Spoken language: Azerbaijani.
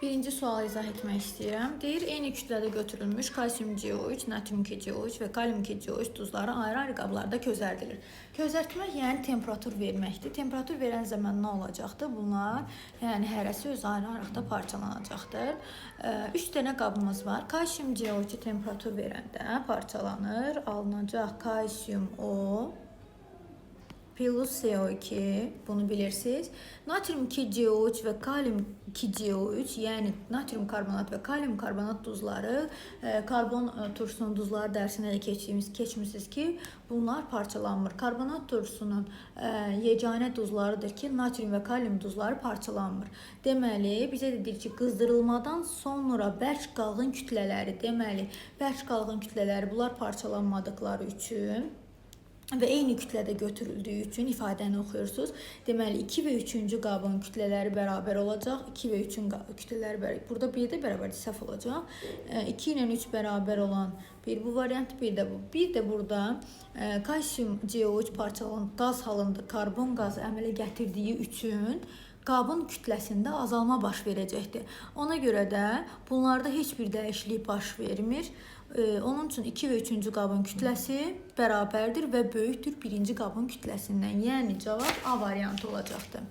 Birinci sualı izah etmək istəyirəm. Deyir, eyni kütlədə götürülmüş kalsium CO3, natrium KCO3 və kalium KCO3 duzları ayrı-ayrı qablarda közərdilir. Közərtmək, yəni temperatur verməkdir. Temperatur verən zaman nə olacaqdır? Bunlar, yəni hərəsi öz ayrı-ayrıqda parçalanacaqdır. 3 dənə qabımız var. Kalsium CO3 temperatur verəndə parçalanır. Alınacaq kalsium O plus CO2, bunu bilirsiniz. Natrium KCO3 və kalium KCO3, yəni natrium karbonat və kalium karbonat duzları, karbon turşusunun duzları dərsində də keçmişsiniz ki, bunlar parçalanmır. Karbonat turşusunun yeganə duzlarıdır ki, natrium və kalium duzları parçalanmır. Deməli, bizə də deyir ki, qızdırılmadan sonra bərk qalğın kütlələri, deməli, bərk qalğın kütlələri bunlar parçalanmadıkları üçün və eyni kütlədə götürüldüyü üçün ifadəni oxuyursunuz. Deməli, 2 və 3-cü qabın kütlələri bərabər olacaq. 2 və 3-ün kütlələri bərabər. Burada bir də bərabər səhv olacaq. 2 ilə 3 bərabər olan bu variant, bir də bu. Bir də burada kalsium CO3 parçalanıb qaz halında karbon qazı əmələ gətirdiyi üçün qabın kütləsində azalma baş verəcəkdir. Ona görə də bunlarda heç bir dəyişiklik baş vermir. Onun üçün 2 və 3-cü qabın kütləsi bərabərdir və böyükdür 1-ci qabın kütləsindən. Yəni cavab A variantı olacaqdır.